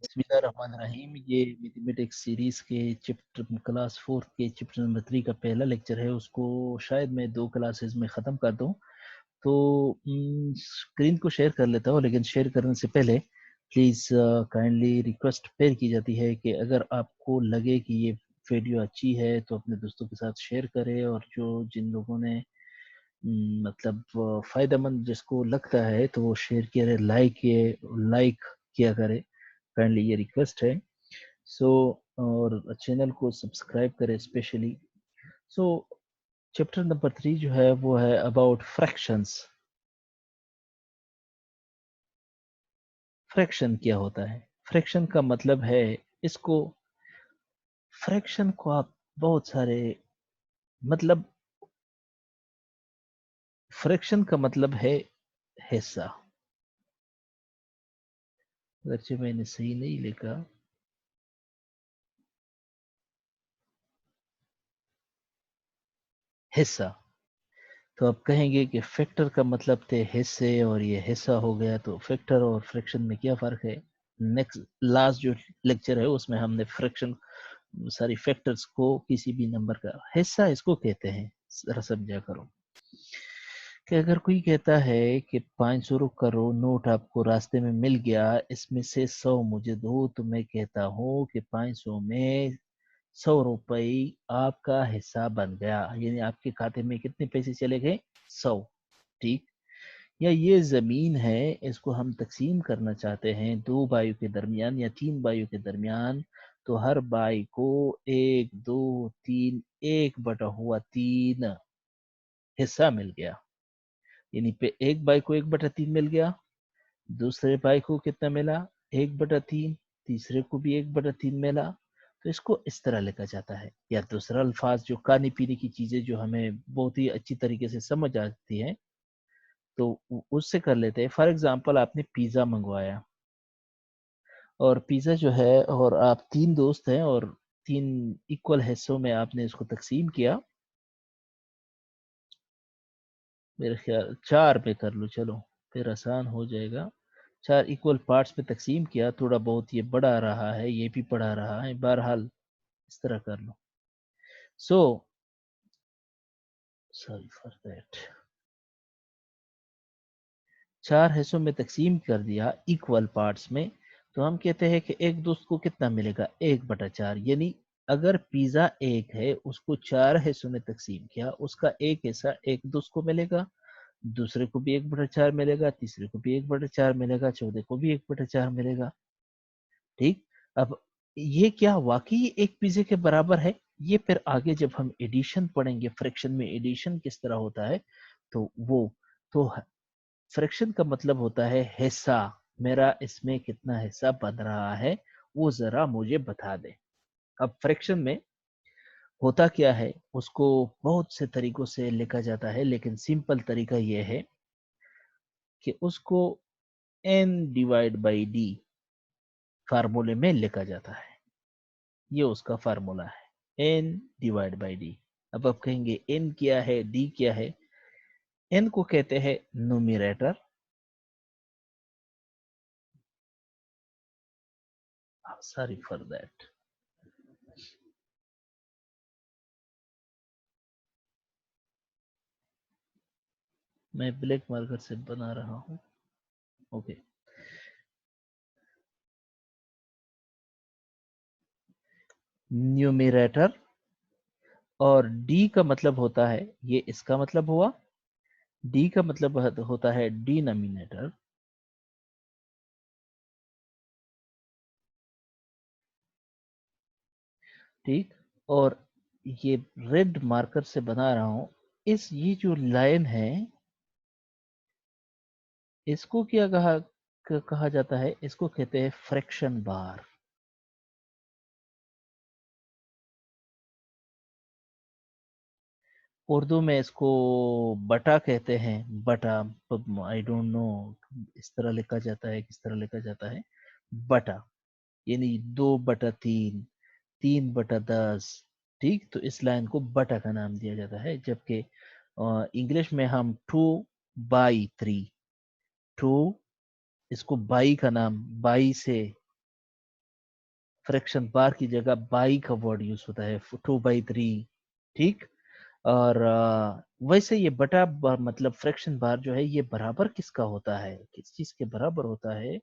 बिस्मिल्लाहिर्रहमानिर्रहीम। ये mathematics series के चैप्टर क्लास 4 के चैप्टर नंबर 3 का पहला लेक्चर है। उसको शायद मैं 2 क्लासेस में ख़त्म कर दूं, तो स्क्रीन को शेयर कर लेता हूँ। लेकिन शेयर करने से पहले प्लीज़ काइंडली रिक्वेस्ट फिर की जाती है कि अगर आपको लगे कि ये वीडियो अच्छी है तो अपने दोस्तों के साथ शेयर करें, और जो जिन लोगों ने मतलब फ़ायदेमंद जिसको लगता है तो वो शेयर किया, लाइक किया करे। काइंडली ये रिक्वेस्ट है। सो और चैनल को सब्सक्राइब करें स्पेशली। सो चैप्टर नंबर 3 जो है वो है अबाउट फ्रैक्शंस। फ्रैक्शन क्या होता है? फ्रैक्शन का मतलब है, इसको फ्रैक्शन को आप बहुत सारे मतलब, फ्रैक्शन का मतलब है हिस्सा। अगरचे मैंने सही नहीं लिखा, हिस्सा। तो आप कहेंगे कि फैक्टर का मतलब थे हिस्से और ये हिस्सा हो गया, तो फैक्टर और फ्रैक्शन में क्या फ़र्क है? नेक्स्ट लास्ट जो लेक्चर है उसमें हमने फ्रैक्शन, सारी फैक्टर्स को किसी भी नंबर का हिस्सा इसको कहते हैं। जरा समझा करो कि अगर कोई कहता है कि 500 का नोट आपको रास्ते में मिल गया, इसमें से 100 मुझे दो, तो मैं कहता हूँ कि 500 में 100 रुपए आपका हिस्सा बन गया, यानी आपके खाते में कितने पैसे चले गए? 100। ठीक। या ये जमीन है, इसको हम तकसीम करना चाहते हैं 2 भाइयों के दरमियान या 3 भाइयों के दरमियान, तो हर भाई को 1 2 3 1/3 हिस्सा मिल गया। यानी पे एक भाई को 1/3 मिल गया, दूसरे भाई को कितना मिला? 1/3। तीसरे को भी 1/3 मिला। तो इसको इस तरह लिखा जाता है। या दूसरा अल्फाज, जो खाने पीने की चीजें जो हमें बहुत ही अच्छी तरीके से समझ आती हैं, तो उससे कर लेते हैं। फॉर एग्जाम्पल, आपने पिज्जा मंगवाया, और पिज्जा जो है, और आप 3 दोस्त हैं, और 3 इक्वल हिस्सों में आपने इसको तकसीम किया। मेरे ख्याल 4 पे कर लो, चलो फिर आसान हो जाएगा। 4 इक्वल पार्ट्स पे तकसीम किया। थोड़ा बहुत ये बढ़ा रहा है, ये भी बढ़ा रहा है, बहरहाल इस तरह कर लो। So sorry for that. 4 हिस्सों में तकसीम कर दिया इक्वल पार्ट्स में, तो हम कहते हैं कि एक दोस्त को कितना मिलेगा? 1/4। यानी अगर पिज्जा एक है, उसको 4 हिस्सों में तकसीम किया, उसका एक हिस्सा एक दोस्त को मिलेगा, दूसरे को भी 1/4 मिलेगा, तीसरे को भी 1/4 मिलेगा, चौथे को भी 1/4 मिलेगा। ठीक। अब ये क्या वाकई एक पिज्जे के बराबर है? ये फिर आगे जब हम एडिशन पढ़ेंगे, फ्रैक्शन में एडिशन किस तरह होता है, तो वो, तो फ्रैक्शन का मतलब होता है हिस्सा। मेरा इसमें कितना हिस्सा बन रहा है, वो जरा मुझे बता दे। अब फ्रैक्शन में होता क्या है, उसको बहुत से तरीकों से लिखा जाता है, लेकिन सिंपल तरीका यह है कि उसको n/d फार्मूले में लिखा जाता है। ये उसका फार्मूला है, n/d। अब आप कहेंगे n क्या है, d क्या है? n को कहते हैं न्यूमरेटर, सॉरी फॉर दैट, मैं ब्लैक मार्कर से बना रहा हूं। ओके। न्यूमरेटर, और d का मतलब होता है, ये इसका मतलब हुआ। d का मतलब होता है डिनोमिनेटर। ठीक। और ये रेड मार्कर से बना रहा हूं, इस ये जो लाइन है, इसको क्या कहा जाता है? इसको कहते हैं फ्रैक्शन बार। उर्दू में इसको बटा कहते हैं, बटा। आई डोंट नो इस तरह लिखा जाता है, किस तरह लिखा जाता है। बटा, यानी 2/3, 3/10। ठीक। तो इस लाइन को बटा का नाम दिया जाता है, जबकि इंग्लिश में हम 2/3, टू, इसको बाई का नाम, बाई से فریکشن بار کی جگہ بائی کا ورڈ یوز ہوتا ہے 2/3. ٹھیک. اور ویسے یہ بٹا مطلب فریکشن بار جو ہے یہ برابر کس کا ہوتا ہے, کس چیز کے برابر ہوتا ہے؟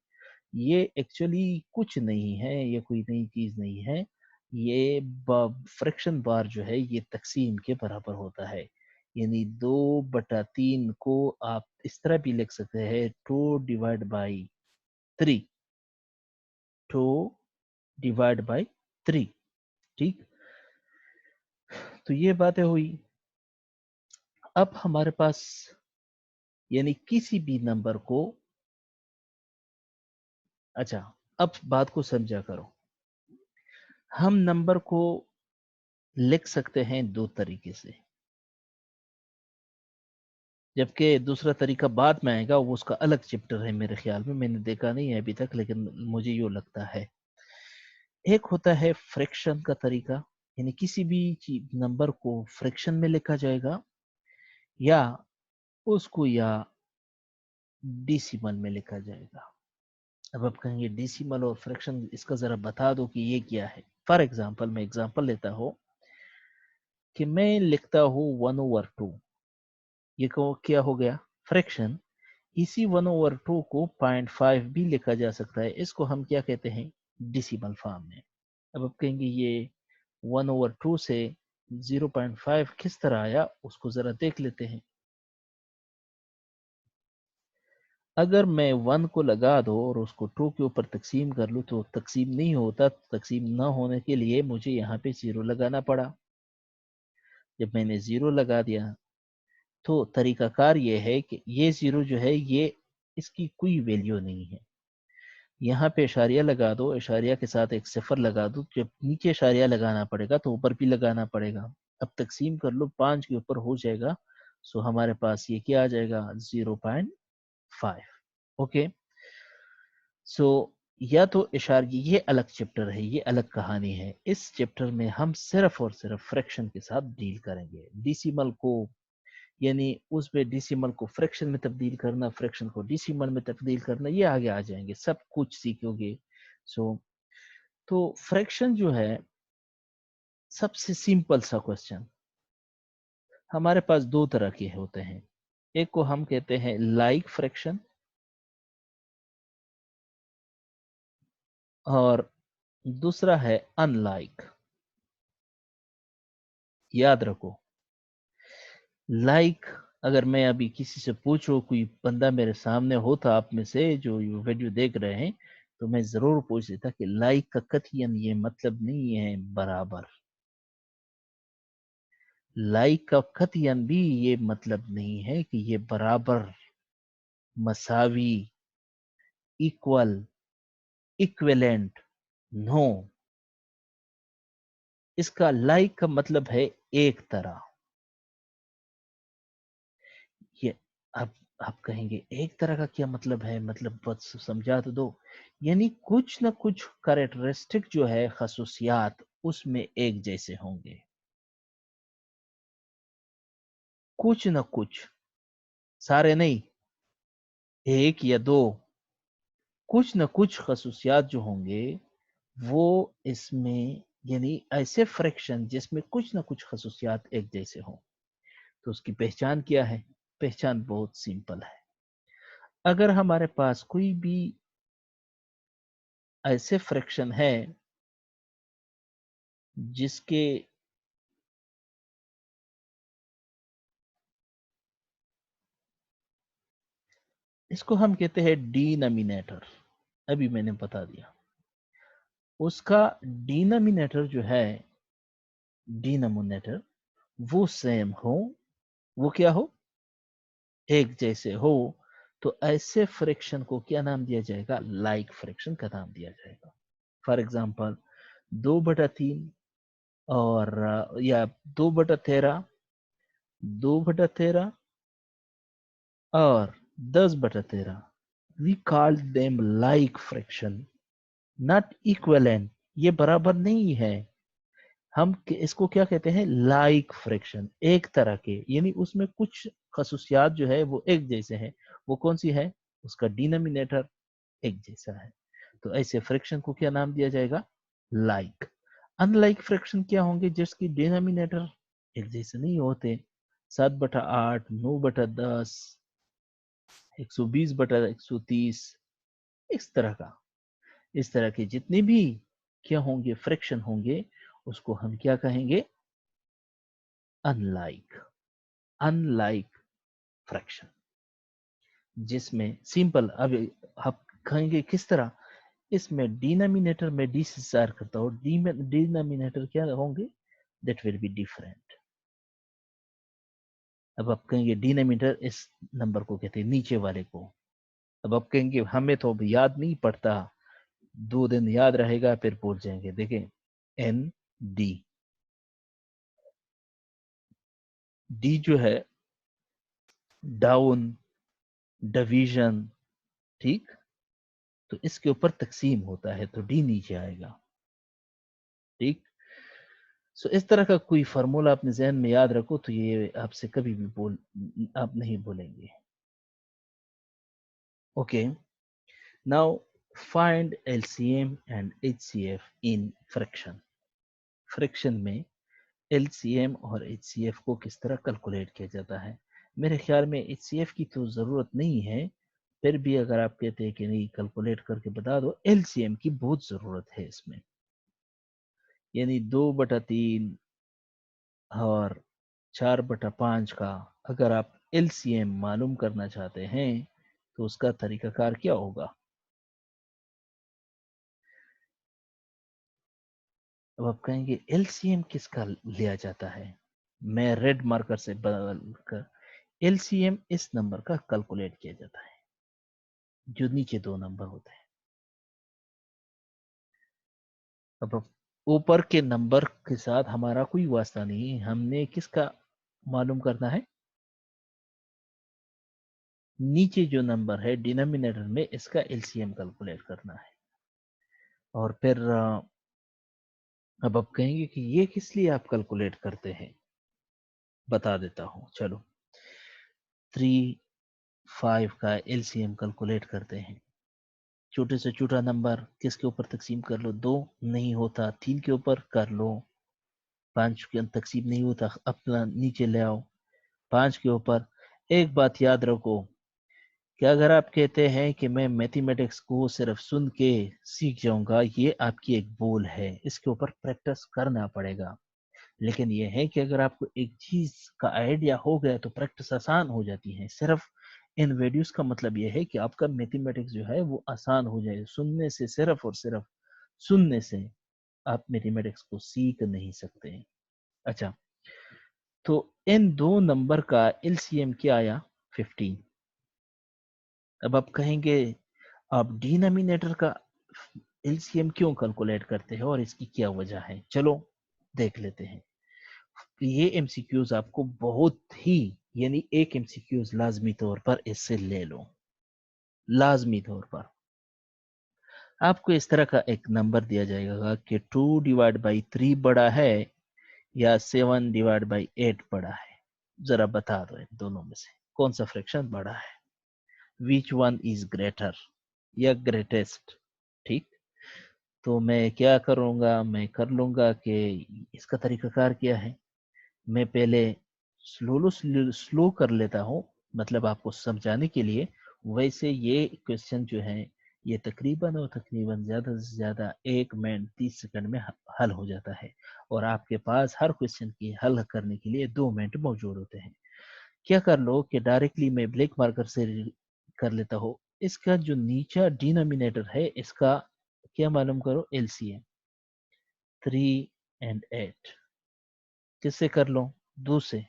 یہ ایکچولی کچھ نہیں ہے, یہ کوئی نئی چیز نہیں ہے. یہ فریکشن بار جو ہے یہ تقسیم کے برابر ہوتا ہے. یعنی 2/3 کو آپ اس طرح بھی لکھ سکتے ہیں 2/3. 2/3. ٹھیک. تو یہ باتیں ہوئی. اب ہمارے پاس یعنی کسی بھی نمبر کو, اچھا اب بات کو سمجھا کرو, ہم نمبر کو لکھ سکتے ہیں دو طریقے سے, جبکہ دوسرا طریقہ بعد میں آئے گا, وہ اس کا الگ چپٹر ہے میرے خیال میں نے دیکھا نہیں ہے ابھی تک, لیکن مجھے یہ لگتا ہے. ایک ہوتا ہے فریکشن کا طریقہ, یعنی کسی بھی نمبر کو فریکشن میں لکھا جائے گا, یا اس کو یا ڈیسیمل میں لکھا جائے گا. اب آپ کہیں گے ڈیسیمل اور فریکشن, اس کا ذرا بتا دو کہ یہ کیا ہے. فار ایگزامپل میں ایگزامپل لیتا ہوں کہ میں لکھتا ہوں 1/2. یہ کیا ہو گیا؟ فریکشن. اسی 1/2 کو 0.5 بھی لکھا جا سکتا ہے, اس کو ہم کیا کہتے ہیں؟ ڈیسیمل فارم میں. اب آپ کہیں گے یہ 1/2 سے 0.5 کس طرح آیا, اس کو ذرا دیکھ لیتے ہیں. اگر میں 1 کو لگا دو اور اس کو 2 کے اوپر تقسیم کر لوں تو تقسیم نہیں ہوتا. تقسیم نہ ہونے کے لیے مجھے یہاں پہ 0 لگانا پڑا. جب میں نے 0 لگا دیا تو طریقہ کار یہ ہے کہ یہ 0 جو ہے یہ اس کی کوئی ویلیو نہیں ہے. یہاں پہ اشاریہ لگا دو, اشاریہ کے ساتھ ایک صفر لگا دو. جب نیچے اشاریہ لگانا پڑے گا تو اوپر بھی لگانا پڑے گا. اب تقسیم کر لو, 5 کے اوپر ہو جائے گا, سو ہمارے پاس یہ کیا آ جائے گا؟ 0.5. اوکے. سو یا تو اشاریہ, یہ الگ چپٹر ہے, یہ الگ کہانی ہے. اس چپٹر میں ہم صرف اور صرف فریکشن کے ساتھ ڈیل کریں گے. ڈیسیمل کو یعنی اس پہ ڈیسیمل کو فریکشن میں تبدیل کرنا, فریکشن کو ڈیسیمل میں تبدیل کرنا, یہ آگے آ جائیں گے, سب کچھ سیکھو گے. تو فریکشن جو ہے سب سے سمپل سا کوسچن. ہمارے پاس دو طرح کے ہوتے ہیں, ایک کو ہم کہتے ہیں لائک فریکشن, اور دوسرا ہے ان لائک. یاد رکھو, لائک اگر میں ابھی کسی سے پوچھو, کوئی بندہ میرے سامنے ہوتا آپ میں سے جو ویڈیو دیکھ رہے ہیں, تو میں ضرور پوچھ لیتا کہ لائک کا قطعاً یہ مطلب نہیں ہے برابر. لائک کا قطعاً بھی یہ مطلب نہیں ہے کہ یہ برابر, مساوی, ایکول, ایکویلنٹ. نو. اس کا لائک کا مطلب ہے ایک طرح. یہ اب آپ کہیں گے ایک طرح کا کیا مطلب ہے, مطلب بس سمجھا تو دو. یعنی کچھ نہ کچھ کریکٹرسٹک جو ہے, خصوصیات, اس میں ایک جیسے ہوں گے. کچھ نہ کچھ, سارے نہیں, ایک یا دو, کچھ نہ کچھ خصوصیات جو ہوں گے وہ اس میں, یعنی ایسے فریکشن جس میں کچھ نہ کچھ خصوصیات ایک جیسے ہوں. تو اس کی پہچان کیا ہے؟ پہچان بہت سمپل ہے. اگر ہمارے پاس کوئی بھی ایسے فریکشن ہے جس کے اس کو ہم کہتے ہیں ڈینامینیٹر, ابھی میں نے بتا دیا, اس کا ڈینامینیٹر جو ہے, ڈینامینیٹر وہ سیم ہو, وہ کیا ہو؟ ایک جیسے ہو, تو ایسے فریکشن کو کیا نام دیا جائے گا؟ لائک فریکشن کا نام دیا جائے گا. فار ایگزامپل 2/3 اور یا 2/13, 2/13 اور 10/13. we call them like fraction, not equivalent. یہ برابر نہیں ہے. ہم اس کو کیا کہتے ہیں؟ لائک فریکشن, ایک طرح کے, یعنی اس میں کچھ خصوصیات جو ہے وہ ایک جیسے ہیں. وہ کون سی ہے؟ اس کا ڈینامینیٹر ایک جیسا ہے. تو ایسے فریکشن کو کیا نام دیا جائے گا؟ लाइक। अनलाइक फ्रैक्शन क्या होंगे? जिसकी डिनोमिनेटर एक जैसे नहीं होते। 7/8, 9/10, 120/130, इस तरह का, इस तरह के जितने भी क्या होंगे फ्रैक्शन होंगे, उसको हम क्या कहेंगे? अनलाइक। अनलाइक फ्रैक्शन, जिसमें सिंपल, अब आप कहेंगे किस तरह? इसमें डिनोमिनेटर में डी से स्टार करता हूँ, डिनोमिनेटर क्या होंगे? That will be different. अब आप कहेंगे डिनोमिनेटर इस नंबर को कहते हैं, नीचे वाले को। अब आप कहेंगे हमें तो अब याद नहीं पड़ता, 2 दिन याद रहेगा फिर भूल जाएंगे। देखें, एन डी, डी जो है डाउन, डिवीजन, ठीक, तो इसके ऊपर तकसीम होता है तो डी नीचे आएगा, ठीक। सो इस तरह का कोई फार्मूला अपने जहन में याद रखो, तो ये आपसे कभी भी आप नहीं बोलेंगे। Okay, now find LCM and HCF in fraction. Fraction में एलसीएम और एचसीएफ को किस तरह कैलकुलेट किया जाता है? मेरे ख्याल में एचसीएफ की तो ज़रूरत नहीं है, फिर भी अगर आप कहते हैं कि नहीं कैलकुलेट करके बता दो, एलसीएम की बहुत ज़रूरत है इसमें। यानी 2/3 और 4/5 का अगर आप एलसीएम मालूम करना चाहते हैं तो उसका तरीकाकार क्या होगा? अब आप कहेंगे एलसीएम किसका लिया जाता है? मैं रेड मार्कर से बदल कर, एलसीएम इस नंबर का कैलकुलेट किया जाता है जो नीचे 2 नंबर होते हैं। अब ऊपर के नंबर के साथ हमारा कोई वास्ता नहीं, हमने किसका मालूम करना है? नीचे जो नंबर है डिनोमिनेटर में, इसका एलसीएम कैलकुलेट करना है। और फिर अब आप कहेंगे कि ये किस लिए आप कैलकुलेट करते हैं? बता देता हूं, चलो। 3, 5 का एलसीएम कैलकुलेट करते हैं। छोटे से छोटा नंबर किसके ऊपर तकसीम कर लो? 2 नहीं होता 3 के ऊपर कर लो, 5 के तकसीम नहीं होता अपना नीचे ले आओ 5 के ऊपर। एक बात याद रखो कि अगर आप कहते हैं कि मैं मैथमेटिक्स को सिर्फ सुन के सीख जाऊंगा, ये आपकी एक भूल है, इसके ऊपर प्रैक्टिस करना पड़ेगा। लेकिन ये है कि अगर आपको एक चीज का आइडिया हो गया तो प्रैक्टिस आसान हो जाती है। सिर्फ इन वीडियोस का मतलब ये है कि आपका मैथमेटिक्स जो है वो आसान हो जाए। सुनने से, सिर्फ और सिर्फ सुनने से आप मैथमेटिक्स को सीख नहीं सकते। अच्छा, तो इन 2 नंबर का एलसीएम क्या आया? 15। अब आप कहेंगे आप डिनोमिनेटर का एलसीएम क्यों कैलकुलेट करते हैं और इसकी क्या वजह है? चलो देख लेते हैं। ये एमसीक्यूज आपको बहुत ही, यानी एक एमसीक्यूज लाजमी तौर पर इससे ले लो, लाजमी तौर पर। आपको इस तरह का एक नंबर दिया जाएगा कि 2/3 बड़ा है या 7/8 बड़ा है। जरा बता दो इन दोनों में से कौन सा फ्रैक्शन बड़ा है? विच वन इज ग्रेटर या ग्रेटेस्ट, ठीक। तो मैं क्या करूंगा, मैं कर लूंगा कि इसका तरीकाकार क्या है, मैं पहले स्लो कर लेता हूँ, मतलब आपको समझाने के लिए। वैसे ये क्वेश्चन जो है ये तकरीबन और तकरीबन ज़्यादा से ज़्यादा 1 मिनट 30 सेकंड में हल हो जाता है, और आपके पास हर क्वेश्चन की हल करने के लिए 2 मिनट मौजूद होते हैं। क्या कर लो कि डायरेक्टली मैं ब्लैक मार्कर से कर लेता हूँ। इसका जो नीचा डिनोमिनेटर है इसका क्या मालूम करो? एलसीएम 3 और 8 किससे कर लो? 2 से।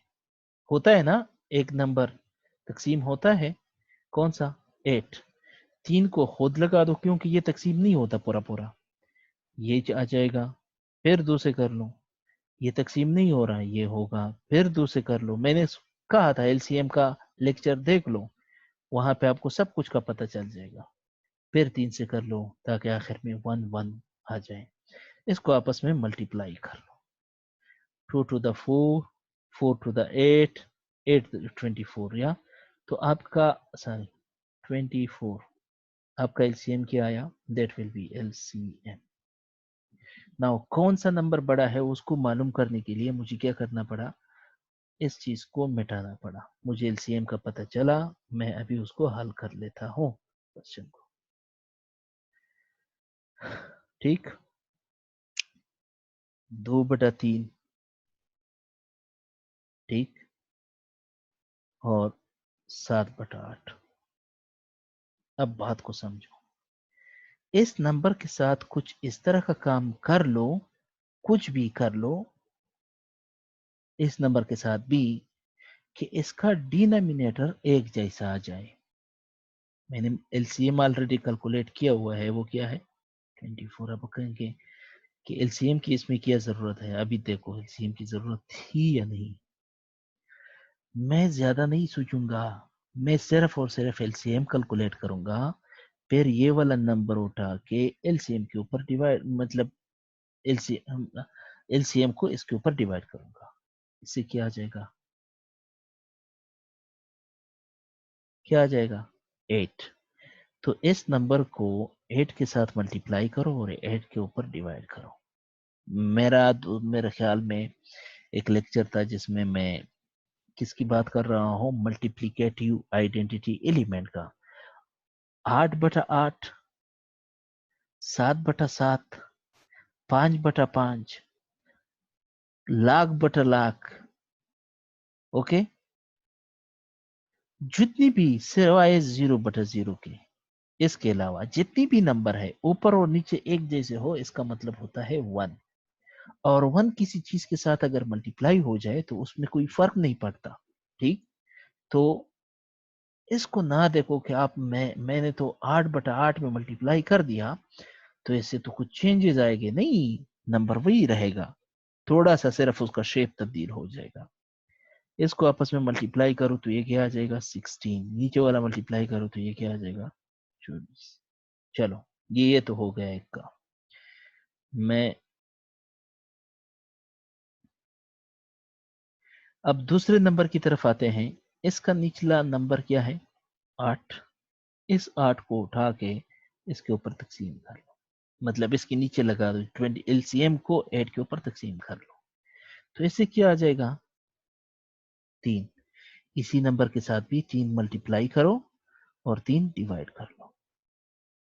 होता है ना, एक नंबर तकसीम होता है, कौन सा? 8। 3 को खुद लगा दो क्योंकि ये तकसीम नहीं होता पूरा पूरा, ये आ जाएगा। फिर 2 से कर लो, ये तकसीम नहीं हो रहा, ये होगा। फिर 2 से कर लो, मैंने कहा था एलसीएम का लेक्चर देख लो, वहां पे आपको सब कुछ का पता चल जाएगा। फिर 3 से कर लो ताकि आखिर में 1 1 आ जाए। इसको आपस में मल्टीप्लाई कर लो, 2 to the 4, 4 to the 8, 8 to the 24, या तो आपका, सॉरी, 24, आपका एलसीएम क्या आया? That will be LCM now कौन सा नंबर बड़ा है उसको मालूम करने के लिए मुझे क्या करना पड़ा, इस चीज को मिटाना पड़ा। मुझे एलसीएम का पता चला, मैं अभी उसको हल कर लेता हूं क्वेश्चन को। ठीक, 2/3, ठीक, और 7/8। अब बात को समझो, इस नंबर के साथ कुछ इस तरह का काम कर लो, कुछ भी कर लो इस नंबर के साथ भी, कि इसका डिनोमिनेटर एक जैसा आ जाए। मैंने एलसीएम ऑलरेडी कैलकुलेट किया हुआ है, वो क्या है 24। अब कहेंगे कि एलसीएम की इसमें क्या जरूरत है, अभी देखो एलसीएम की जरूरत थी या नहीं। मैं ज्यादा नहीं सोचूंगा, मैं सिर्फ और सिर्फ एलसीएम कैलकुलेट करूंगा, फिर ये वाला नंबर उठा के एलसीएम के ऊपर डिवाइड, मतलब एलसीएम एलसीएम को इसके ऊपर डिवाइड करूंगा। इससे क्या आ जाएगा, क्या आ जाएगा 8। तो इस नंबर को 8 के साथ मल्टीप्लाई करो और 8 के ऊपर डिवाइड करो। मेरे ख्याल में एक लेक्चर था जिसमें मैं किसकी बात कर रहा हूं, मल्टीप्लिकेटिव आइडेंटिटी एलिमेंट का। 8/8, 7/7, 5/5, लाख, ओके, जितनी भी सिवाय 0/0 के, इसके अलावा जितनी भी नंबर है ऊपर और नीचे एक जैसे हो, इसका मतलब होता है 1। और 1 किसी चीज के साथ अगर मल्टीप्लाई हो जाए तो उसमें कोई फर्क नहीं पड़ता। ठीक, तो इसको ना देखो कि आप मैंने तो 8/8 में मल्टीप्लाई कर दिया तो इससे तो कुछ चेंजेस आएंगे, नहीं, नंबर वही रहेगा, थोड़ा सा सिर्फ उसका शेप तब्दील हो जाएगा। इसको आपस में मल्टीप्लाई करो तो ये क्या आ जाएगा 16, नीचे वाला मल्टीप्लाई करो तो ये क्या आ जाएगा 24। चलो ये तो हो गया एक का। मैं अब दूसरे नंबर की तरफ आते हैं। इसका निचला नंबर क्या है 8। इस 8 को उठा के इसके ऊपर तकसीम कर लो, मतलब इसके नीचे लगा दो 20, एलसीएम को 8 के ऊपर तकसीम कर लो, तो इससे क्या आ जाएगा 3। इसी नंबर के साथ भी 3 मल्टीप्लाई करो और 3 डिवाइड कर लो।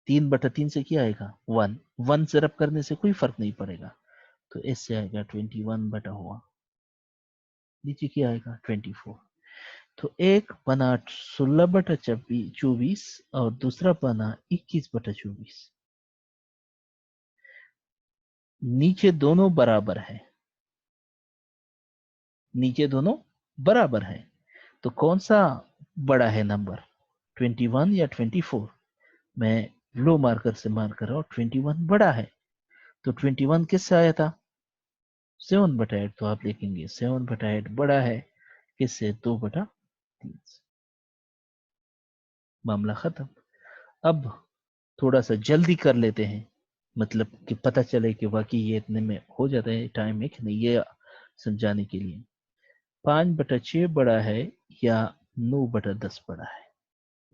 3/3 से क्या आएगा 1, 1 से रब करने से कोई फर्क नहीं पड़ेगा, तो इससे आएगा 21 बटा हुआ, नीचे क्या आएगा 24। तो एक बना 16/24 और दूसरा बना 21/24। नीचे दोनों बराबर है, नीचे दोनों बराबर है, तो कौन सा बड़ा है नंबर 21 या 24। मैं ब्लू मार्कर से मार्क कर रहा हूं, 21 बड़ा है। तो 21 किससे आया था 7/8, तो आप लिखेंगे 7/8 बड़ा है किससे 2/3 से। मामला खत्म। अब थोड़ा सा जल्दी कर लेते हैं, मतलब कि पता चले कि वाकई ये इतने में हो जाता है टाइम एक नहीं, ये समझाने के लिए 5/6 बड़ा है या 9/10 बड़ा है,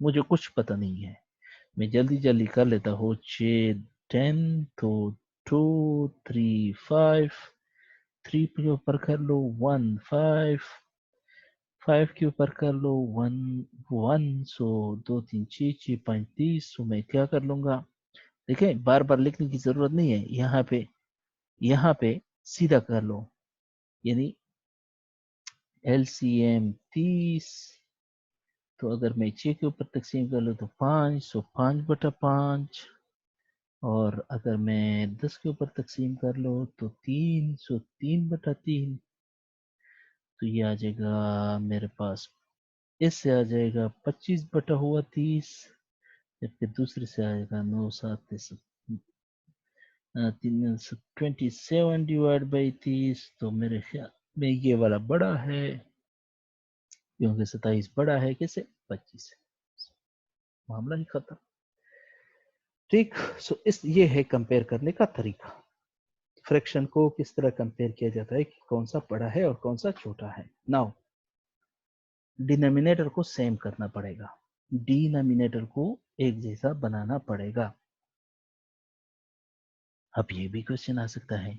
मुझे कुछ पता नहीं है, मैं जल्दी जल्दी कर लेता हूँ। 6 10, तो 2 3 5, 3 के ऊपर कर लो 1 5, 5 के ऊपर कर लो 1 1, सो 2 3 6 6 35, सो मैं क्या कर लूंगा, देखें बार बार लिखने की जरूरत नहीं है, यहाँ पे सीधा कर लो, यानी एलसीएम 30। तो अगर मैं 6 के ऊपर तकसीम कर लूँ तो 5, सो 5/5, और अगर मैं 10 के ऊपर तकसीम कर लो तो 3, सो 3/3। तो ये आ जाएगा मेरे पास, इससे आ जाएगा 25/30, जबकि दूसरे से आएगा 9 7 27 डिवाइड बाई 30। तो मेरे ख्याल में ये वाला बड़ा है, क्योंकि 27 बड़ा है किसे 25 से, मामला ही खत्म। ठीक, सो इस ये है कंपेयर करने का तरीका। फ्रैक्शन को किस तरह कंपेयर किया जाता है कि कौन सा बड़ा है और कौन सा छोटा है। नाउ डिनोमिनेटर को सेम करना पड़ेगा, डिनोमिनेटर को एक जैसा बनाना पड़ेगा। अब ये भी क्वेश्चन आ सकता है,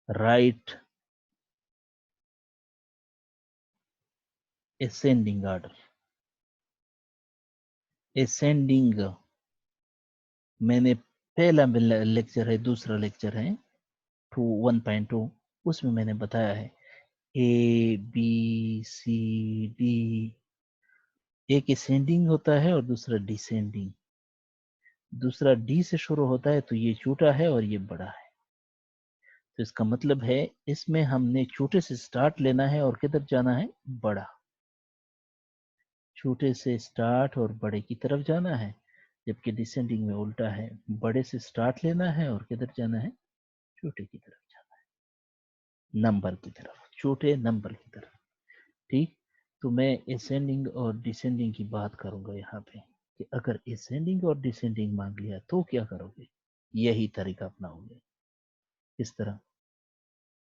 राइट असेंडिंग ऑर्डर। असेंडिंग मैंने पहला लेक्चर है, दूसरा लेक्चर है 1.2, उसमें मैंने बताया है ए बी सी डी, एक असेंडिंग होता है और दूसरा डिसेंडिंग। दूसरा डी से शुरू होता है तो ये छोटा है और ये बड़ा है, तो इसका मतलब है इसमें हमने छोटे से स्टार्ट लेना है और किधर जाना है, बड़ा। छोटे से स्टार्ट और बड़े की तरफ जाना है, जबकि डिसेंडिंग में उल्टा है, बड़े से स्टार्ट लेना है और किधर जाना है, छोटे की तरफ जाना है, नंबर की तरफ, छोटे नंबर की तरफ। ठीक, तो मैं असेंडिंग और डिसेंडिंग की बात करूंगा यहाँ पे कि अगर असेंडिंग और डिसेंडिंग मांग लिया तो क्या करोगे, यही तरीका अपनाओगे।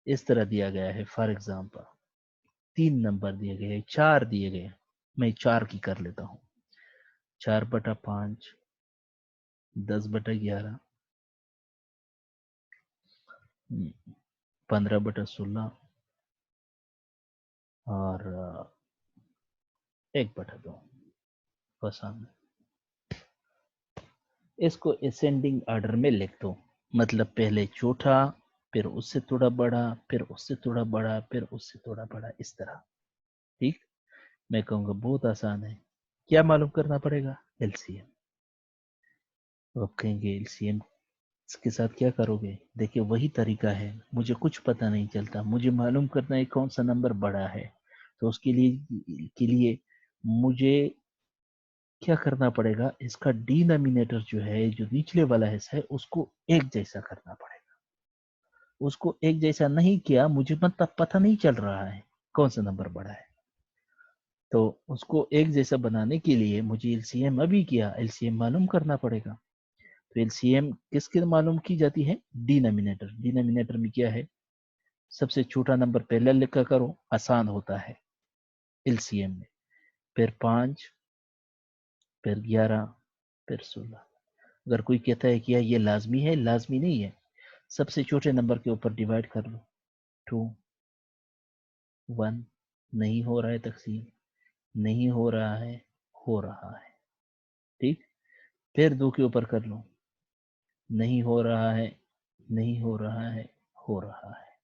इस तरह दिया गया है, फॉर एग्जांपल 3 नंबर दिए गए हैं, 4 दिए गए, मैं 4 की कर लेता हूँ। 4/5, 10/11, 15/16 और 1/2। पसंद, इसको असेंडिंग ऑर्डर में लिख दो, मतलब पहले छोटा, फिर उससे थोड़ा बड़ा, फिर उससे थोड़ा बड़ा, फिर उससे थोड़ा बड़ा, इस तरह। ठीक, मैं कहूँगा बहुत आसान है। क्या मालूम करना पड़ेगा, एलसीएम। तो आप कहेंगे एलसीएम के साथ क्या करोगे, देखिए वही तरीका है, मुझे कुछ पता नहीं चलता, मुझे मालूम करना है कौन सा नंबर बड़ा है, तो उसके लिए मुझे क्या करना पड़ेगा, इसका डिनोमिनेटर जो है, जो निचले वाला हिस्सा है, उसको एक जैसा करना पड़ेगा। उसको एक जैसा नहीं किया, मुझे मतलब पता नहीं चल रहा है कौन सा नंबर बड़ा है, तो उसको एक जैसा बनाने के लिए मुझे एलसीएम अभी किया, एलसीएम मालूम करना पड़ेगा। तो एलसीएम किसके मालूम की जाती है, डिनोमिनेटर। डिनोमिनेटर में क्या है, सबसे छोटा नंबर पहले लिखा करो, आसान होता है एलसीएम में, फिर 5, फिर 11, फिर 16। अगर कोई कहता है कि यार ये लाजमी है, लाजमी नहीं है, सबसे छोटे नंबर के ऊपर डिवाइड कर लो, 2, 1, नहीं हो रहा है तकसीम, नहीं हो रहा है, हो रहा है। ठीक, फिर 2 के ऊपर कर लो, नहीं हो रहा है, नहीं हो रहा है, हो रहा है।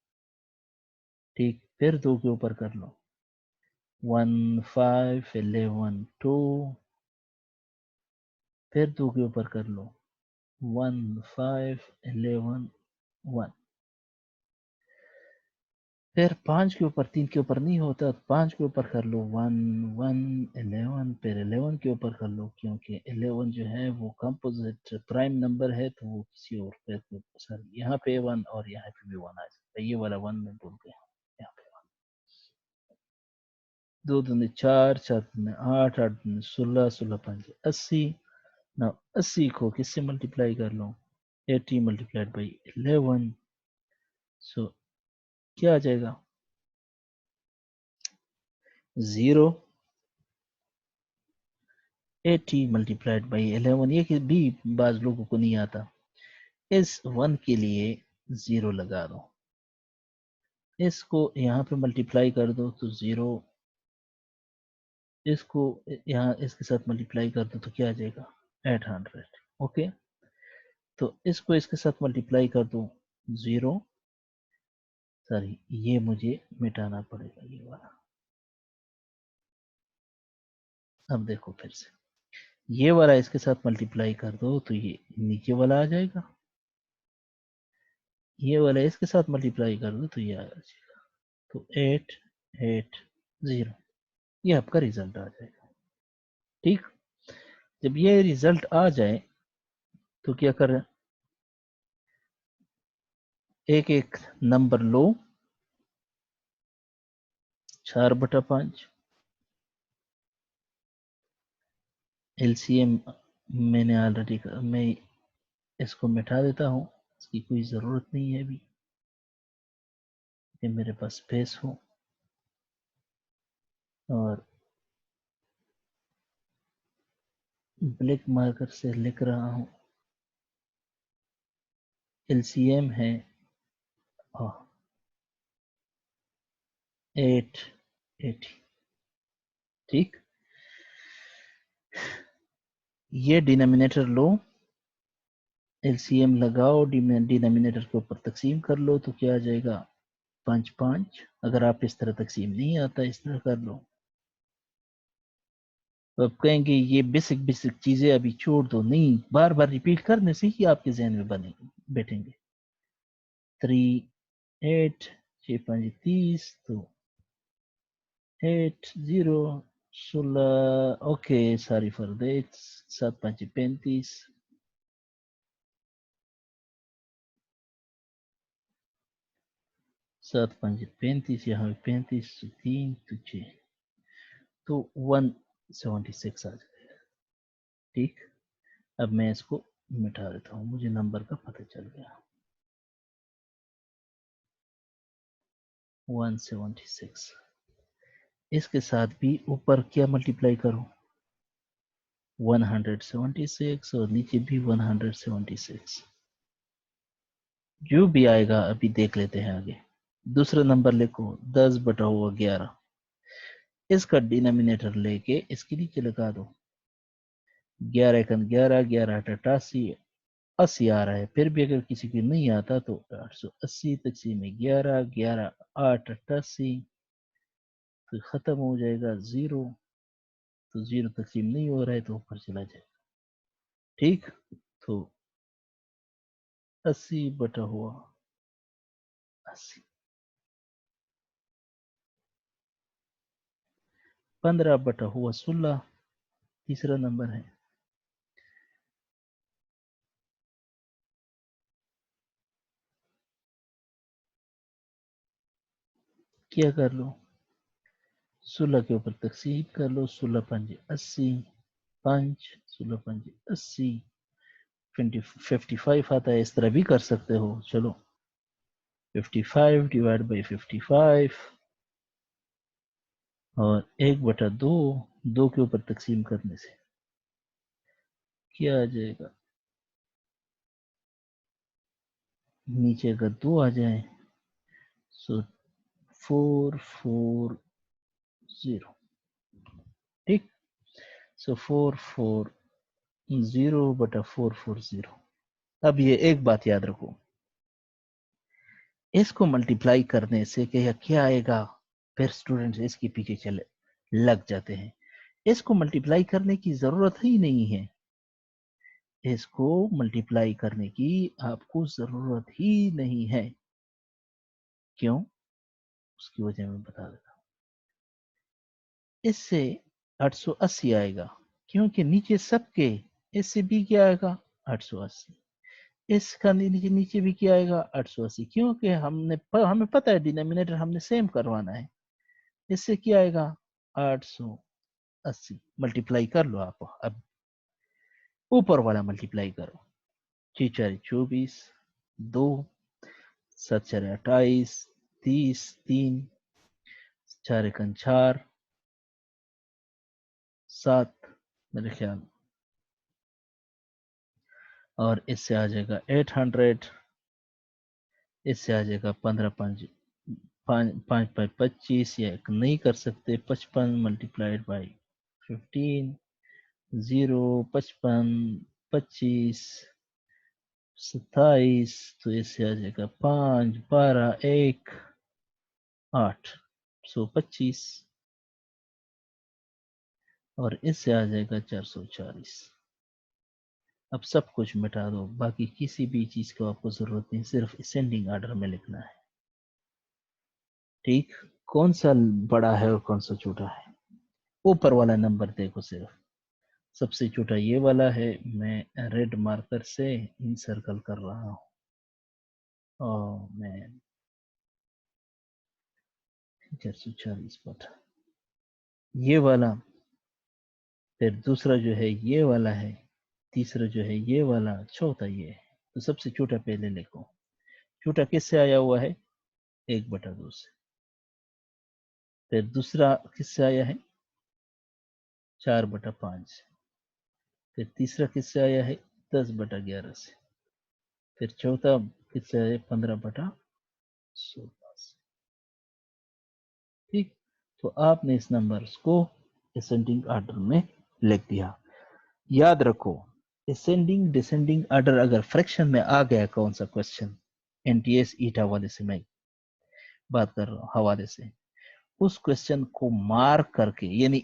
ठीक, फिर 2 के ऊपर कर लो, 1, 5, 11, 2, फिर 2 के ऊपर कर लो, 1, 5, 11, 1, फिर 5 के ऊपर, 3 के ऊपर नहीं होता, 5 के ऊपर कर लो, 1, 1, 11, फिर 11 के ऊपर कर लो, क्योंकि 11 जो है वो कंपोजिट प्राइम नंबर है, तो वो किसी और पे, सॉरी यहाँ पे 1 और यहाँ पे भी 1 आ सकता है, ये वाला 1 में भूल गया, यहाँ पे 1, 2 दूनी 4, 4 दूनी 8, 8 दूनी 16, 16 5 80। ना 80 को किससे मल्टीप्लाई कर लो, 80 मल्टीप्लाइड बाई 11, सो क्या आ जाएगा, 0। 80 मल्टीप्लाइड बाई 11, ये कि भी बाज लोगों को नहीं आता, इस 1 के लिए 0 लगा दो, इसको यहाँ पे मल्टीप्लाई कर दो तो 0, इसको यहाँ इसके साथ मल्टीप्लाई कर दो तो क्या आ जाएगा, 800। ओके, तो इसको इसके साथ मल्टीप्लाई कर दो 0, सॉरी ये मुझे मिटाना पड़ेगा ये वाला। अब देखो फिर से, ये वाला इसके साथ मल्टीप्लाई कर दो तो ये नीचे वाला आ जाएगा, ये वाला इसके साथ मल्टीप्लाई कर दो तो ये आ जाएगा, तो 8, 8, 0, ये आपका रिजल्ट आ जाएगा। ठीक, जब ये रिजल्ट आ जाए तो क्या कर, एक एक नंबर लो, 4/5, एलसीएम मैंने ऑलरेडी, मैं इसको मिटा देता हूँ, इसकी कोई ज़रूरत नहीं है अभी कि मेरे पास स्पेस हो, और ब्लैक मार्कर से लिख रहा हूँ, LCM है 880, ठीक। ये डिनोमिनेटर लो, LCM लगाओ, डिनोमिनेटर के ऊपर तकसीम कर लो, तो क्या आ जाएगा 5 5। अगर आप इस तरह तकसीम नहीं आता, इस तरह कर लो। तो आप कहेंगे ये बेसिक बेसिक चीजें अभी छोड़ दो, नहीं, बार बार रिपीट करने से ही आपके जहन में बने बैठेंगे। 3 8 6 5 30, तो 8 0 16, ओके सॉरी फॉर दैट, 7 5 35, 7 5 35, यहाँ पे 35, 3 तो 6, तो 176 आ जाएगा, ठीक। अब मैं इसको मिटा देता हूँ, मुझे नंबर का पता चल गया, 176। इसके साथ भी ऊपर क्या मल्टीप्लाई करूं, 176, और नीचे भी 176। जो भी आएगा अभी देख लेते हैं आगे। दूसरा नंबर लिखो 10/11, इसका डिनोमिनेटर लेके इसके नीचे लगा दो, 11 एकन 11, 11 8 88, 80 आ रहा है। फिर भी अगर किसी को नहीं आता तो 880 तकसीम में 11, 11 8 88, तो खत्म हो जाएगा 0, तो 0 तकसीम नहीं हो रहा है तो ऊपर चला जाएगा, ठीक। तो 80/80, 15/16, तीसरा नंबर है। क्या कर लो, 16 के ऊपर तकसीम कर लो, 16 5 80, 5 16 5 80, 55 आता है, इस तरह भी कर सकते हो। चलो 55 डिवाइड बाई 55, और 1/2, 2 के ऊपर तकसीम करने से क्या आ जाएगा, नीचे अगर 2 आ जाए, सो 440, ठीक। सो 440/440। अब ये एक बात याद रखो, इसको मल्टीप्लाई करने से क्या क्या आएगा, फिर स्टूडेंट्स इसके पीछे चले लग जाते हैं। इसको मल्टीप्लाई करने की जरूरत ही नहीं है, इसको मल्टीप्लाई करने की आपको जरूरत ही नहीं है। क्यों, उसकी वजह मैं बता देता हूं। इससे 880 आएगा, क्योंकि नीचे सबके, इससे भी क्या आएगा 880, इसका नीचे नीचे भी क्या आएगा 880, क्योंकि हमें पता है डिनोमिनेटर हमने सेम करवाना है। इससे क्या आएगा 880, मल्टीप्लाई कर लो आप, अब ऊपर वाला मल्टीप्लाई करो, 6 4 24, 2 7 4 28, 30, 3 4 1 4, 7 मेरे ख्याल, और इससे आ जाएगा 800, इससे आ जाएगा 15 5 5 5 5 25, या नहीं कर सकते 55 मल्टीप्लाइड बाई 15, 0 55 25 27, तो इससे आ जाएगा 5 12 1 8, 125, और इससे आ जाएगा 440। अब सब कुछ मिटा दो, बाकी किसी भी चीज को आपको जरूरत नहीं, सिर्फ असेंडिंग ऑर्डर में लिखना है, ठीक। कौन सा बड़ा है और कौन सा छोटा है, ऊपर वाला नंबर देखो सिर्फ, सबसे छोटा ये वाला है, मैं रेड मार्कर से इन सर्कल कर रहा हूँ, और मैं 440 ये वाला, फिर दूसरा जो है ये वाला है, तीसरा जो है ये वाला, चौथा ये है। तो सबसे छोटा पहले लिखो, छोटा किससे आया हुआ है 1/2 से, फिर दूसरा किससे आया है 4/5 से, फिर तीसरा किससे आया है 10/11 से, फिर चौथा किससे है 15/16 से। ठीक, तो आपने इस नंबर्स को असेंडिंग ऑर्डर में लिख दिया। याद रखो असेंडिंग डिसेंडिंग ऑर्डर अगर फ्रैक्शन में आ गया कौन सा क्वेश्चन, एनटीएस ईटा वाले से मैं बात कर रहा हूँ हवाले से, उस क्वेश्चन को मार्क करके, यानी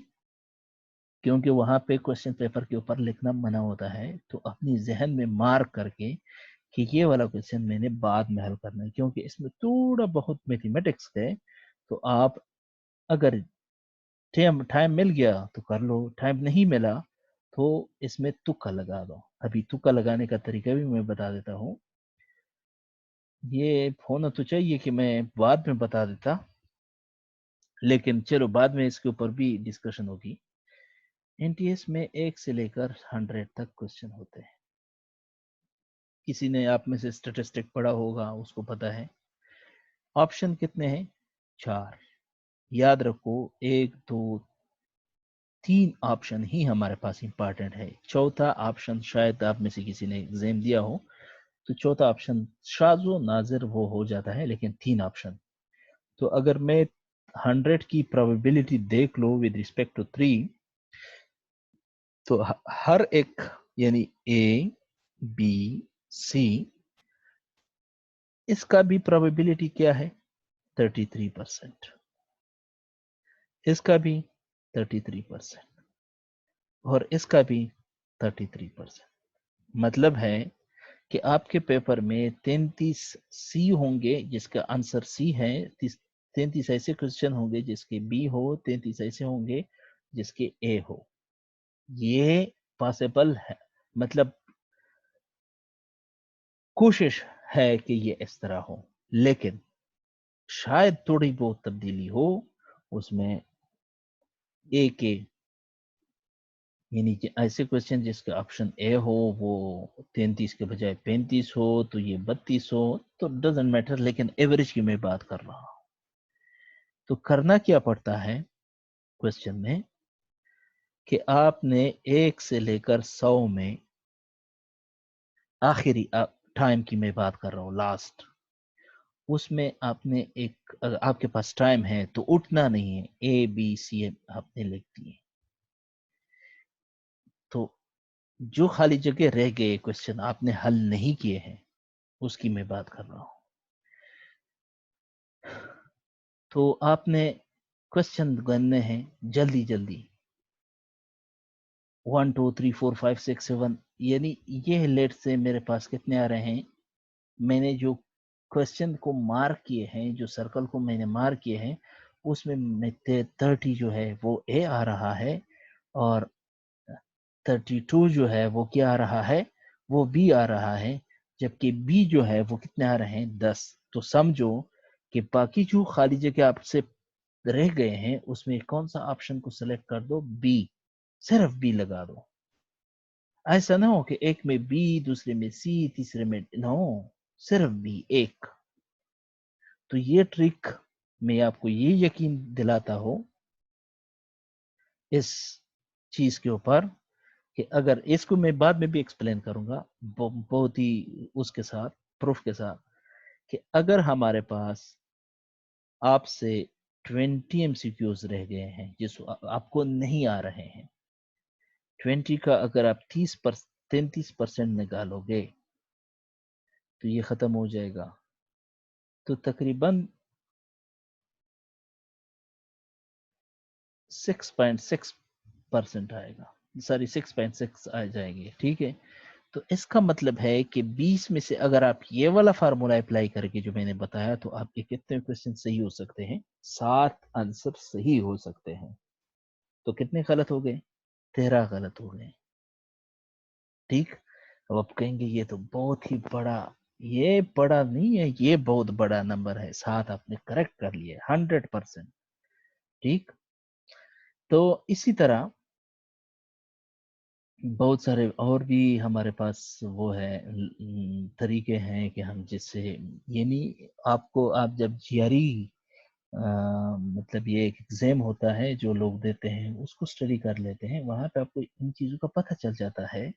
क्योंकि वहां पे क्वेश्चन पेपर के ऊपर लिखना मना होता है, तो अपनी जहन में मार्क करके कि ये वाला क्वेश्चन मैंने बाद में हल करना है, क्योंकि इसमें थोड़ा बहुत मैथमेटिक्स है। तो आप अगर टाइम मिल गया तो कर लो, टाइम नहीं मिला तो इसमें तुक्का लगा दो। अभी तुक्का लगाने का तरीका भी मैं बता देता हूँ। ये होना तो चाहिए कि मैं बाद में बता देता, लेकिन चलो बाद में इसके ऊपर भी डिस्कशन होगी। एनटीएस में 1 से लेकर 100 तक क्वेश्चन होते हैं। किसी ने आप में से स्टैटिस्टिक पढ़ा होगा, उसको पता है। ऑप्शन कितने हैं? 4। याद रखो 1 2 3 ऑप्शन ही हमारे पास इंपॉर्टेंट है। चौथा ऑप्शन शायद आप में से किसी ने एग्जाम दिया हो, तो चौथा ऑप्शन शाज़ो नाजिर वो हो जाता है, लेकिन 3 ऑप्शन। तो अगर मैं 100 की प्रोबेबिलिटी देख लो विद रिस्पेक्ट टू 3, तो हर एक यानी ए बी सी, इसका भी प्रोबेबिलिटी क्या है? 33%। इसका भी 33% और इसका भी 33%। मतलब है कि आपके पेपर में 33 सी होंगे जिसका आंसर सी है, 33 ऐसे क्वेश्चन होंगे जिसके बी हो, 33 ऐसे होंगे जिसके ए हो। ये पॉसिबल है, मतलब कोशिश है कि ये इस तरह हो, लेकिन शायद थोड़ी बहुत तब्दीली हो उसमें। ए के यानी कि ऐसे क्वेश्चन जिसका ऑप्शन ए हो वो 33 के बजाय 35 हो, तो ये 32 हो, तो डजेंट मैटर, लेकिन एवरेज की मैं बात कर रहा हूं। तो करना क्या पड़ता है क्वेश्चन में कि आपने 1 से लेकर 100 में आखिरी टाइम की मैं बात कर रहा हूं, लास्ट, उसमें आपने एक, अगर आपके पास टाइम है तो उठना नहीं है, ए बी सी आपने लिख दिए। तो जो खाली जगह रह गए क्वेश्चन आपने हल नहीं किए हैं, उसकी मैं बात कर रहा हूं। तो आपने क्वेश्चन गणने हैं जल्दी जल्दी, 1 2 3 4 5 6 7, यानी ये लेट से मेरे पास कितने आ रहे हैं? मैंने जो क्वेश्चन को मार्क किए हैं, जो सर्कल को मैंने मार्क किए हैं, उसमें 30 जो है वो ए आ रहा है, और 32 जो है वो क्या आ रहा है? वो बी आ रहा है। जबकि बी जो है वो कितने आ रहे हैं? 10। तो समझो कि बाकी जो खाली जगह आपसे रह गए हैं उसमें कौन सा ऑप्शन को सिलेक्ट कर दो? बी, सिर्फ बी लगा दो। ऐसा ना हो कि एक में बी, दूसरे में सी, तीसरे में नो, सिर्फ बी एक। तो ये ट्रिक मैं आपको ये यकीन दिलाता हूं इस चीज के ऊपर कि अगर इसको मैं बाद में भी एक्सप्लेन करूंगा बहुत ही उसके साथ, प्रूफ के साथ, कि अगर हमारे पास आपसे 20 एमसीक्यूज रह गए हैं जिस आपको नहीं आ रहे हैं, 20 का अगर आप 33% निकालोगे तो ये खत्म हो जाएगा। तो तकरीबन 6.6% आएगा, सॉरी 6.6 आ जाएंगे। ठीक है, तो इसका मतलब है कि 20 में से अगर आप ये वाला फार्मूला अप्लाई करके जो मैंने बताया, तो आपके कितने क्वेश्चन सही हो सकते हैं? 7 आंसर सही हो सकते हैं। तो कितने गलत हो गए? 13 गलत हो गए। ठीक, अब आप कहेंगे ये तो बहुत ही बड़ा, ये बड़ा नहीं है, ये बहुत बड़ा नंबर है। 7 आपने करेक्ट कर लिए 100%। ठीक, तो इसी तरह बहुत सारे और भी हमारे पास वो है तरीके हैं कि हम जिससे, यानी आपको, आप जब जीआरई मतलब ये एक एग्जाम होता है जो लोग देते हैं, उसको स्टडी कर लेते हैं, वहां पे आपको इन चीजों का पता चल जाता है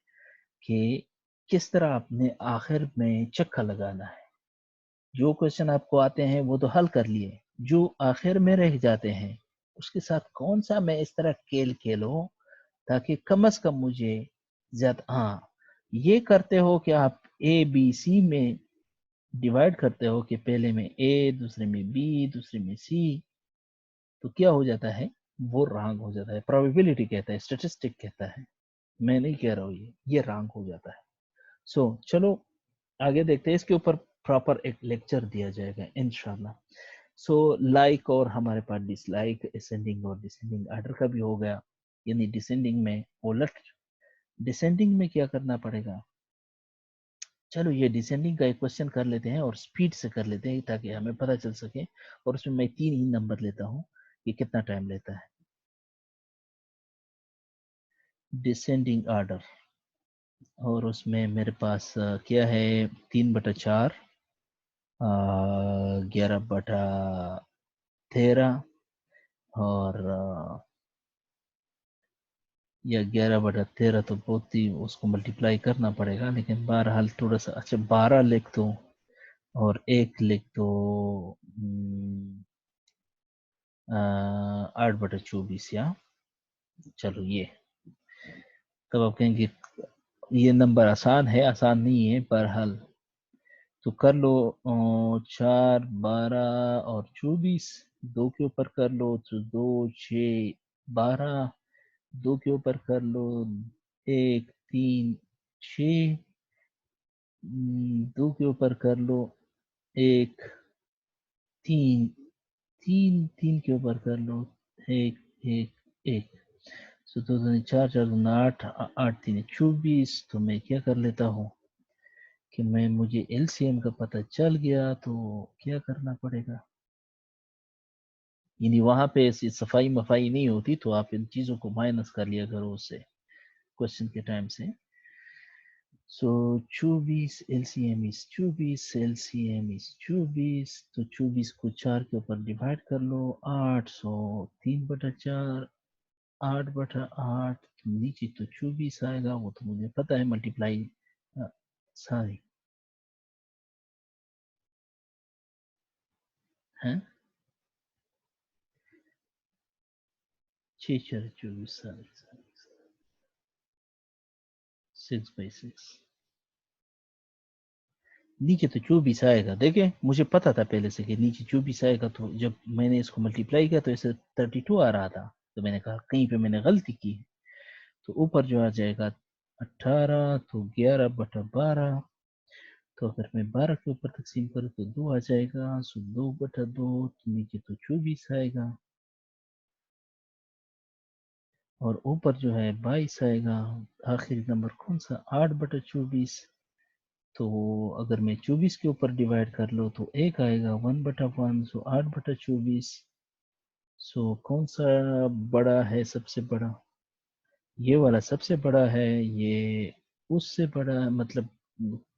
कि किस तरह आपने आखिर में चक्का लगाना है। जो क्वेश्चन आपको आते हैं वो तो हल कर लिए, जो आखिर में रह जाते हैं उसके साथ कौन सा मैं इस तरह खेल खेलो ताकि कम से कम मुझे ज्यादा, हाँ ये करते हो कि आप ए बी सी में डिवाइड करते हो कि पहले में ए, दूसरे में बी, दूसरे में सी, तो क्या हो जाता है, वो रॉन्ग हो जाता है। प्रोबेबिलिटी कहता है, स्टेटिस्टिक कहता है, मैं नहीं कह रहा हूँ ये रॉन्ग हो जाता है। सो चलो आगे देखते हैं, इसके ऊपर प्रॉपर एक लेक्चर दिया जाएगा इंशाल्लाह। सो लाइक और हमारे पास डिसलाइक, असेंडिंग और डिसेंडिंग आर्डर का भी हो गया, यानी डिसेंडिंग में उलट, डिसेंडिंग में क्या करना पड़ेगा। चलो ये डिसेंडिंग का एक क्वेश्चन कर लेते हैं और स्पीड से कर लेते हैं ताकि हमें पता चल सके, और उसमें मैं 3 ही नंबर लेता हूँ कि कितना टाइम लेता है। डिसेंडिंग आर्डर, और उसमें मेरे पास क्या है, 3/4, 11/13, और या 11/13 तो बहुत ही उसको मल्टीप्लाई करना पड़ेगा, लेकिन बहरहाल थोड़ा सा, अच्छा 12 लिख दो और 1 लिख दो, 8/24, या चलो ये, तब आप कहेंगे ये नंबर आसान है, आसान नहीं है, बहरहाल तो कर लो। 4, 12 और 24, 2 के ऊपर कर लो तो 2, 6, 12, 2 के ऊपर कर लो 1, 3, 6, 2 के ऊपर कर लो 1, 3, 3, 3 के ऊपर कर लो 1, 1, 1, सो 2 दूनी 4, 4 दूना 8, 8 3 24। तो मैं क्या कर लेता हूँ कि मैं, मुझे एलसीएम का पता चल गया तो क्या करना पड़ेगा, यानी वहां पे ऐसी सफाई मफाई नहीं होती, तो आप इन चीजों को माइनस कर लिया करो उससे क्वेश्चन के टाइम से। सो 24 एलसीएम इज 24, एलसीएम इज 24, तो 24 को 4 के ऊपर डिवाइड कर लो, 800, 3/4, 8/8, नीचे तो 24 आएगा, वो तो मुझे पता है, मल्टीप्लाई सॉरी है, 6×4 = 24, सॉरी 6/6, नीचे तो 24 आएगा। देखे मुझे पता था पहले से कि नीचे 24 आएगा, तो जब मैंने इसको मल्टीप्लाई किया तो इसे 32 आ रहा था, तो मैंने कहा कहीं पे मैंने गलती की है। तो ऊपर जो आ जाएगा 18, तो 11/12, तो अगर मैं 12 के ऊपर तकसीम करूँ तो 2 आ जाएगा, सो 2/2, तो नीचे तो 24 आएगा, और ऊपर जो है 22 आएगा। आखिरी नंबर कौन सा, 8/24, तो अगर मैं 24 के ऊपर डिवाइड कर लो तो 1 आएगा, 1/1, सो 8/24। सो कौन सा बड़ा है, सबसे बड़ा, ये वाला सबसे बड़ा है, ये उससे बड़ा, मतलब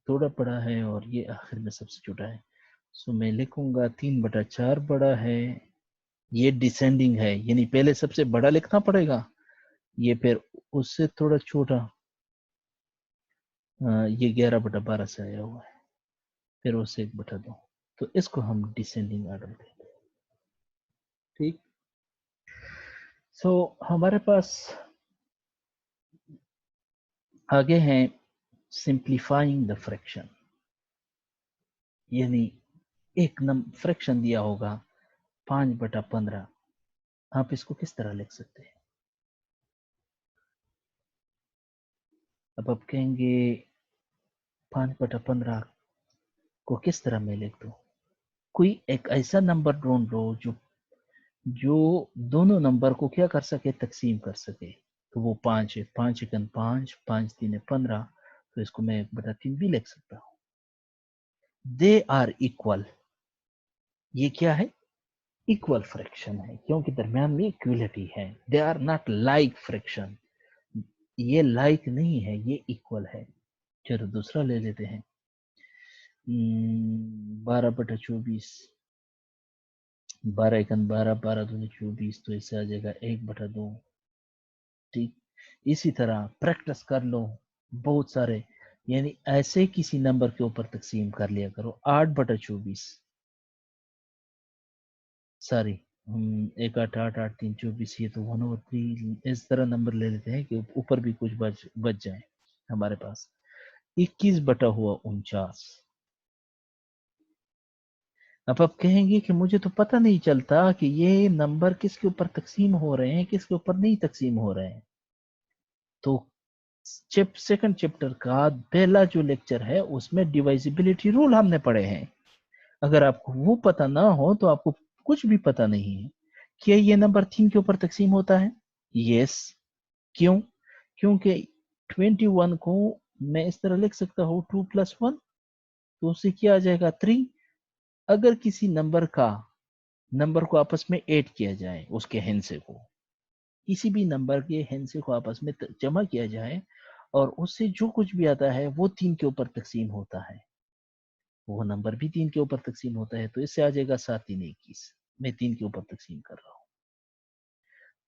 थोड़ा बड़ा है, और ये आखिर में सबसे छोटा है। सो मैं लिखूंगा 3/4 बड़ा है, ये डिसेंडिंग है, यानी पहले सबसे बड़ा लिखना पड़ेगा, ये फिर उससे थोड़ा छोटा, ये 11/12 से आया हुआ है, फिर उससे 1/2, तो इसको हम डिसेंडिंग आर्डर कहते हैं। ठीक, सो हमारे पास आगे हैं सिंप्लीफाइंग द फ्रैक्शन, यानी एक फ्रैक्शन दिया होगा 5/15, आप इसको किस तरह लिख सकते हैं। अब आप कहेंगे 5/15 को किस तरह मैं लिख दूं, कोई एक ऐसा नंबर ढूंढ लो जो जो दोनों नंबर को क्या कर सके, तकसीम कर सके। तो वो 5 है, 5×1 5, 5×3 15, तो इसको मैं 1/3 भी लिख सकता हूँ। दे आर इक्वल, ये क्या है, इक्वल फ्रैक्शन है, क्योंकि दरमियान में इक्वलिटी है। They are not like fraction, ये लाइक नहीं है, ये इक्वल है। चलो दूसरा ले लेते हैं, 12/24, 12×1 12, 12×2 = 24, तो इससे आ जाएगा 1/2। ठीक, इसी तरह प्रैक्टिस कर लो बहुत सारे, یعنی ایسے کسی نمبر کے اوپر تقسیم کر لیا کرو 8/24، سوری 1/8 8 8 3 24، یہ تو 1/3 اس طرح نمبر لے لیتے ہیں کہ اوپر بھی کچھ بچ جائیں ہمارے پاس 21/49۔ اب آپ کہیں گے کہ مجھے تو پتہ نہیں چلتا کہ یہ نمبر کس کے اوپر تقسیم ہو رہے ہیں کس کے اوپر نہیں تقسیم ہو رہے ہیں، تو سیکنڈ چیپٹر کا پہلا جو لیکچر ہے اس میں ڈیوائزیبلٹی رول ہم نے پڑھے ہیں۔ اگر آپ کو وہ پتہ نہ ہو تو آپ کو کچھ بھی پتہ نہیں ہے کہ یہ نمبر 3 کے اوپر تقسیم ہوتا ہے۔ یس، کیوں؟ کیونکہ 21 کو میں اس طرح لکھ سکتا ہوں 2+1، تو اس سے کیا آ جائے گا 3۔ اگر کسی نمبر کو آپس میں ایڈ کیا جائے، اس کے ہندسے کو، کسی بھی نمبر کے ہندسے کو آپس میں جمع کیا جائے اور اس سے جو کچھ بھی آتا ہے وہ 3 کے اوپر تقسیم ہوتا ہے، وہ نمبر بھی 3 کے اوپر تقسیم ہوتا ہے، تو اس سے آ جائے گا 7 3 21۔ میں 3 کے اوپر تقسیم کر رہا ہوں،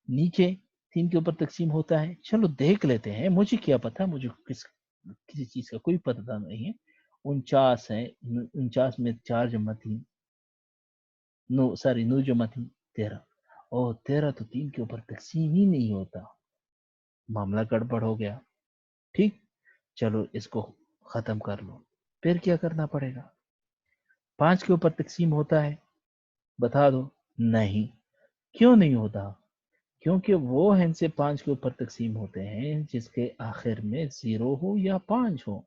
نیچے 3 کے اوپر تقسیم ہوتا ہے۔ چلو دیکھ لیتے ہیں، مجھے کیا پتا، مجھے کسی چیز کا کوئی پتہ نہیں ہے۔ 49 ہے، 49 میں 4 جمع 3، 9 جمع 3 13، اور 13 تو 3 کے اوپر تقسیم ہی نہیں ہوتا، معاملہ گڑبڑ ہو گیا۔ ٹھیک، چلو اس کو ختم کر لو، پھر کیا کرنا پڑے گا؟ 5 کے اوپر تقسیم ہوتا ہے؟ بتا دو۔ نہیں، کیوں نہیں ہوتا؟ کیونکہ وہ ہندسے 5 کے اوپر تقسیم ہوتے ہیں جس کے آخر میں 0 ہو یا 5 ہو،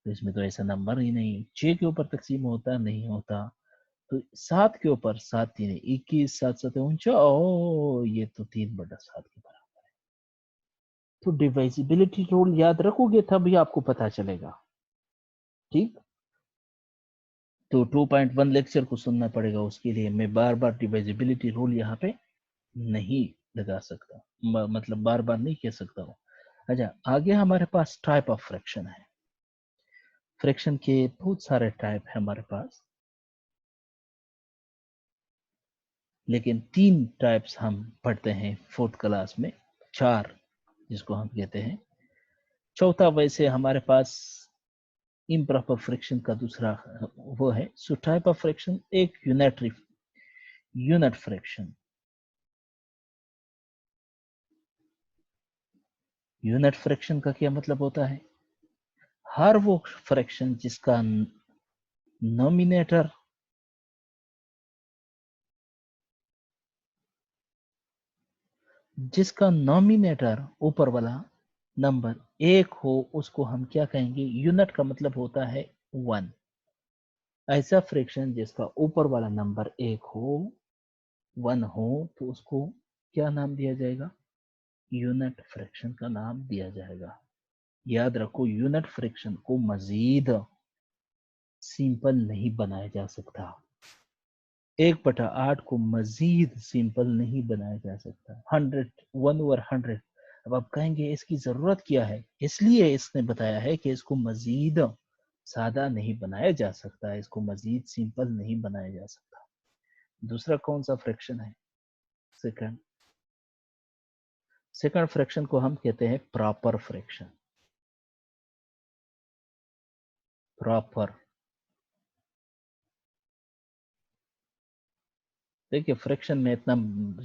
تو اس میں تو ایسا نمبر ہی نہیں۔ 6 کے اوپر تقسیم ہوتا نہیں ہوتا، تو 7 کے اوپر 7 3 21، 7 7 49، او یہ تو 3/7 کے برابر۔ تو ڈیوائزیبلٹی رول یاد رکھو گے تب ہی آپ کو پتا چلے گا۔ ٹھیک، تو 2.1 لیکچر کو سننا پڑے گا، اس کے لیے میں بار بار ڈیوائزیبلٹی رول یہاں پہ نہیں لگا سکتا، مطلب بار بار نہیں کہہ سکتا ہوں۔ اچھا، آگے ہمارے پاس ٹائپ آف فریکشن ہے۔ فریکشن کے بہت سارے ٹائپ ہیں ہمارے پاس، لیکن 3 ٹائپس ہم پڑھتے ہیں 4th کلاس میں، 4 جس کو ہم کہتے ہیں۔ چوتھا ویسے ہمارے پاس امپراپر فریکشن کا دوسرا وہ ہے۔ سو ٹائپ آف فریکشن، ایک یونٹ فریکشن۔ یونٹ فریکشن کا کیا مطلب ہوتا ہے؟ ہر وہ فریکشن جس کا نومینیٹر اوپر والا نمبر 1 ہو، اس کو ہم کیا کہیں گے؟ یونٹ کا مطلب ہوتا ہے 1۔ ایسا فریکشن جس کا اوپر والا نمبر 1 ہو، 1 ہو، تو اس کو کیا نام دیا جائے گا؟ یونٹ فریکشن کا نام دیا جائے گا۔ یاد رکھو، یونٹ فریکشن کو مزید سمپل نہیں بنایا جا سکتا، 1/8 کو مزید سمپل نہیں بنایا جا سکتا۔ 1/100۔ اب آپ کہیں گے اس کی ضرورت کیا ہے؟ اس لیے اس نے بتایا ہے کہ اس کو مزید سادہ نہیں بنایا جا سکتا، اس کو مزید سمپل نہیں بنایا جا سکتا۔ دوسرا کون سا فریکشن ہے؟ سیکنڈ فریکشن کو ہم کہتے ہیں پراپر فریکشن۔ دیکھیے، فریکشن میں اتنا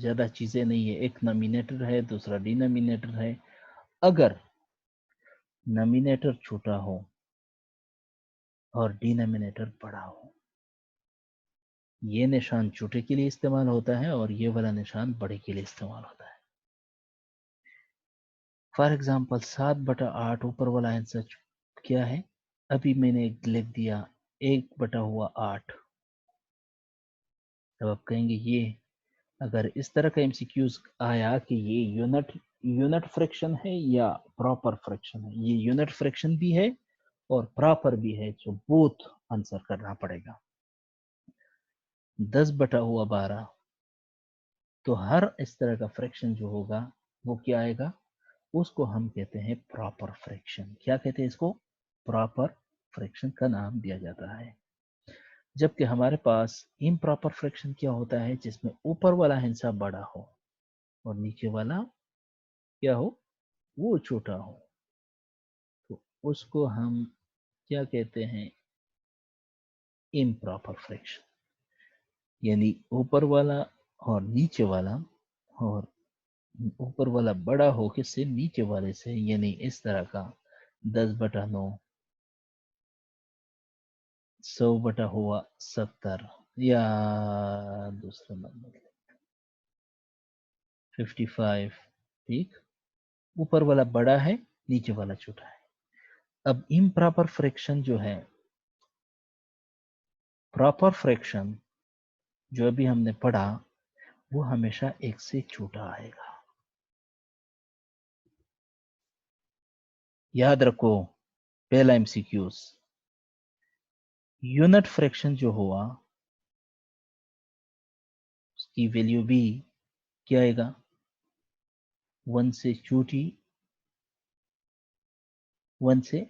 زیادہ چیزیں نہیں ہے، ایک نومینیٹر ہے، دوسرا ڈینومینیٹر ہے۔ اگر نومینیٹر چھوٹا ہو اور ڈینومینیٹر بڑا ہو، یہ نشان چھوٹے کے لیے استعمال ہوتا ہے اور یہ والا نشان بڑے کے لیے استعمال ہوتا ہے۔ فار ایگزامپل 7/8 اوپر والا آنسر کیا ہے؟ ابھی میں نے لکھ دیا 1/8۔ اب آپ کہیں گے یہ اگر اس طرح کا MCQs آیا کہ یہ یونٹ فریکشن ہے یا پراپر فریکشن ہے، یہ یونٹ فریکشن بھی ہے اور پراپر بھی ہے، جو بوتھ آنسر کرنا پڑے گا۔ 10/12، تو ہر اس طرح کا فریکشن جو ہوگا وہ کیا آئے گا؟ اس کو ہم کہتے ہیں پراپر فریکشن۔ کیا کہتے ہیں اس کو؟ پراپر فریکشن کا نام دیا جاتا ہے۔ جبکہ ہمارے پاس امپراپر فریکشن کیا ہوتا ہے؟ جس میں اوپر والا ہندسہ بڑا ہو اور نیچے والا کیا ہو؟ وہ چھوٹا ہو، تو اس کو ہم کیا کہتے ہیں؟ Improper friction. یعنی اوپر والا اور نیچے والا، اور اوپر والا بڑا ہو کے سے نیچے والے سے، یعنی اس طرح کا 10/9 100 ہوا 70 یا دوسرا نمبر 55. ٹھیک، اوپر والا بڑا ہے، نیچے والا چھوٹا ہے. اب امپراپر فریکشن جو ہے، پراپر فریکشن جو ابھی ہم نے پڑھا وہ ہمیشہ ایک سے چھوٹا آئے گا. یاد رکھو پہلا M C Qs, unit fraction جو ہوا اس کی ویلیو بھی کیا آئے گا؟ 1 سے چھوٹی، 1 سے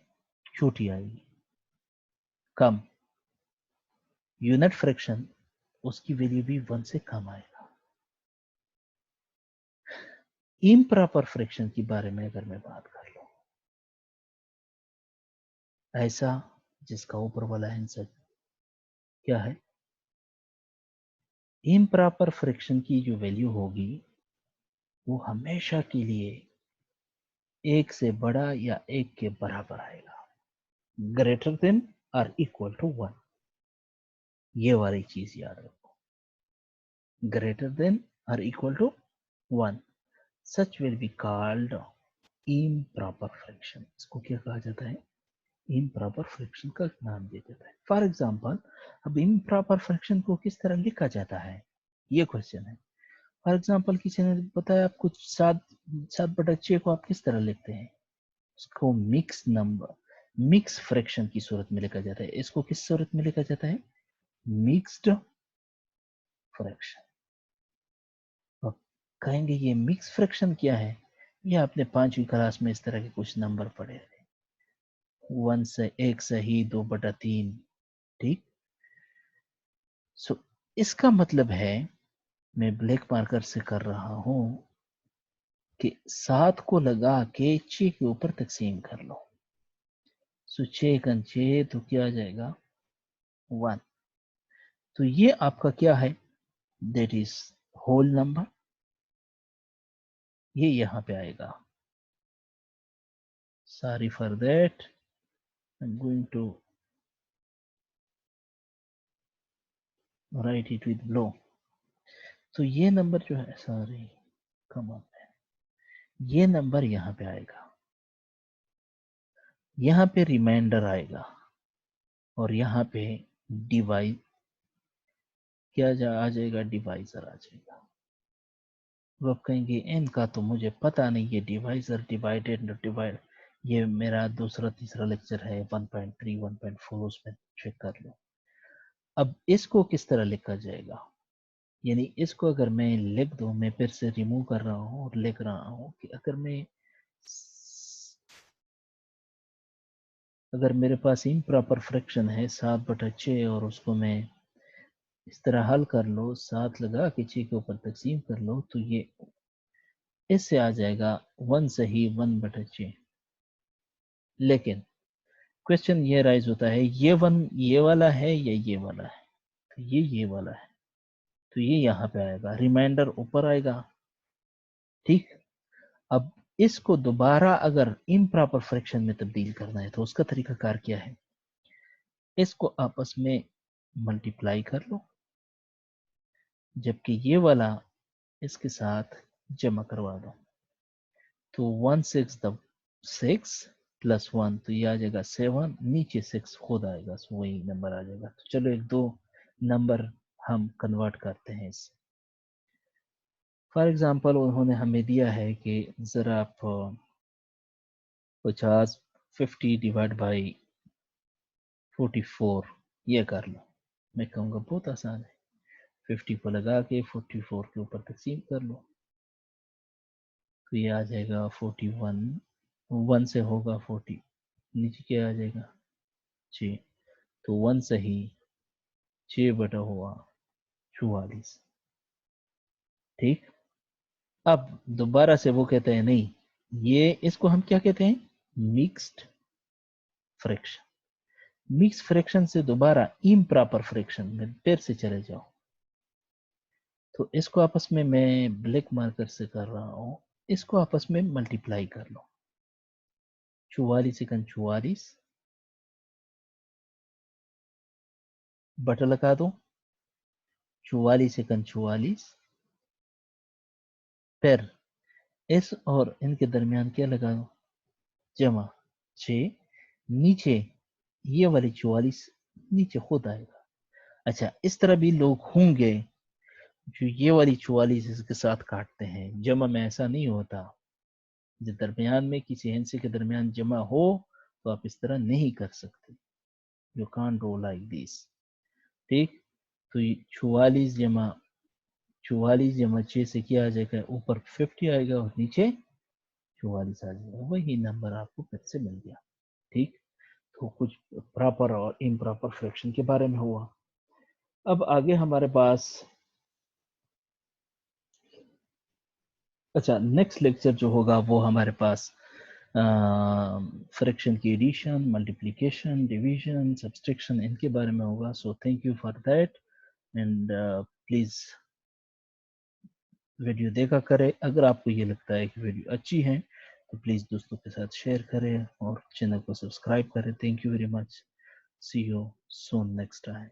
چھوٹی آئے گی. کم یونٹ فریکشن اس کی ویلیو بھی 1 سے کم آئے گا. امپراپر فریکشن کے بارے میں اگر میں بات کر لوں، ایسا جس کا اوپر والا آنسر کیا ہے؟ امپراپر فریکشن کی جو ویلیو ہوگی وہ ہمیشہ کے لیے ایک سے بڑا یا ایک کے برابر آئے گا، greater than or equal to 1. یہ والی چیز یاد رکھو، greater than or equal to 1. Such will be called improper fraction. اس کو کیا کہا جاتا ہے؟ امپراپر فریکشن کا نام دیا جاتا ہے. فار ایگزامپل، اب امپراپر فریکشن کو کس طرح لکھا جاتا ہے، یہ کوشچن ہے. فار ایگزامپل کسی نے بتایا آپ کو 7/6 کو آپ کس طرح لکھتے ہیں؟ اس کو مکس فریکشن کی صورت میں لکھا جاتا ہے. اس کو کس صورت میں لکھا جاتا ہے؟ Mixed friction. کہیں گے یہ مکس فریکشن کیا ہے؟ یہ آپ نے 5ویں کلاس میں اس طرح کے کچھ نمبر پڑھے تھے، 1 سے 1 صحیح 2/3. ٹھیک، سو اس کا مطلب ہے، میں بلیک مارکر سے کر رہا ہوں کہ 7 کو لگا کے 6 کے اوپر تقسیم کر لو. سو 6×6 تو کیا آ جائے گا؟ 1. تو یہ آپ کا کیا ہے؟ That is whole number. یہ یہاں پہ آئے گا. Sorry for that, I'm going to write it with below. تو یہ نمبر جو ہے، سوری کم آن ہے، یہ نمبر یہاں پہ آئے گا، یہاں پہ ریمائنڈر آئے گا، اور یہاں پہ ڈیوائز کیا آ جائے گا؟ ڈیوائزر آ جائے گا. وہ آپ کہیں گے ان کا تو مجھے پتا نہیں، یہ ڈیوائزر ڈیوائڈیڈ ڈیوائڈ، یہ میرا دوسرا تیسرا لیکچر ہے 1.3 1.4، اس میں چیک کر لو. اب اس کو کس طرح لکھا جائے گا؟ یعنی اس کو اگر میں لکھ دوں، میں پھر سے ریموو کر رہا ہوں اور لکھ رہا ہوں کہ اگر میرے پاس امپراپر فریکشن ہے 7/6 اور اس کو میں اس طرح حل کر لو، 7 لگا کے 6 کے اوپر تقسیم کر لو، تو یہ اس سے آ جائے گا 1 صحیح 1/6. لیکن کوشچن یہ رائز ہوتا ہے، یہ 1 یہ والا ہے یا یہ والا ہے؟ تو یہ والا ہے، تو یہ یہاں پہ آئے گا، ریمائنڈر اوپر آئے گا. ٹھیک، اب اس کو دوبارہ اگر امپراپر فریکشن میں تبدیل کرنا ہے تو اس کا طریقہ کار کیا ہے؟ اس کو آپس میں ملٹیپلائی کر لو، جبکہ یہ والا اس کے ساتھ جمع کروا دو. تو 1/6 پلس 1 تو یہ آ جائے گا 7، نیچے 6 خود آئے گا، وہی نمبر آ جائے گا. تو چلو 1-2 نمبر ہم کنورٹ کرتے ہیں اس. فار ایگزامپل انہوں نے ہمیں دیا ہے کہ ذرا آپ 50 ڈیوائڈ بائی 44 یہ کر لو. میں کہوں گا بہت آسان ہے، 50 کو لگا کے 44 کے اوپر تقسیم کر لو، تو یہ آ جائے گا 41. 1 سے ہوگا 40، نیچے کیا آ جائے گا 6، تو 1 صحیح 6/44. ٹھیک، اب دوبارہ سے وہ کہتے ہیں نہیں، یہ اس کو ہم کیا کہتے ہیں؟ Mixed friction. मिक्स फ्रैक्शन से दोबारा इम्प्रॉपर फ्रैक्शन में फिर से चले जाओ, तो इसको आपस में मैं ब्लैक मार्कर से कर रहा हूं, इसको आपस में मल्टीप्लाई कर लो। 44 एकन 44 बटा लगा दो, 44 एकन 44, फिर इस और इनके दरमियान क्या लगा दो, जमा 6, नीचे ये वाली 44 नीचे खुद आएगा। अच्छा, इस तरह भी लोग होंगे जो ये वाली 44 इसके साथ काटते हैं, जमा में ऐसा नहीं होता। जो दरमियान में किसी हिस्से के दरमियान जमा हो तो आप इस तरह नहीं कर सकते, you can't do like this. ठीक, तो 44 जमा 6 से क्या आ जाएगा, ऊपर 50 आएगा और नीचे 44 आ जाएगा, वही नंबर आपको फिर से मिल गया। ठीक, तो कुछ प्रॉपर और इम्प्रॉपर फ्रैक्शन के बारे में हुआ। अब आगे हमारे पास, अच्छा नेक्स्ट लेक्चर जो होगा वो हमारे पास फ्रैक्शन की एडिशन, मल्टीप्लिकेशन, डिवीजन, सब्सट्रैक्शन, इनके बारे में होगा। So thank you for that and please video देखा करें। अगर आपको ये लगता है कि वीडियो अच्छी है तो प्लीज दोस्तों के साथ शेयर करें और चैनल को सब्सक्राइब करें। Thank you very much, see you soon next time.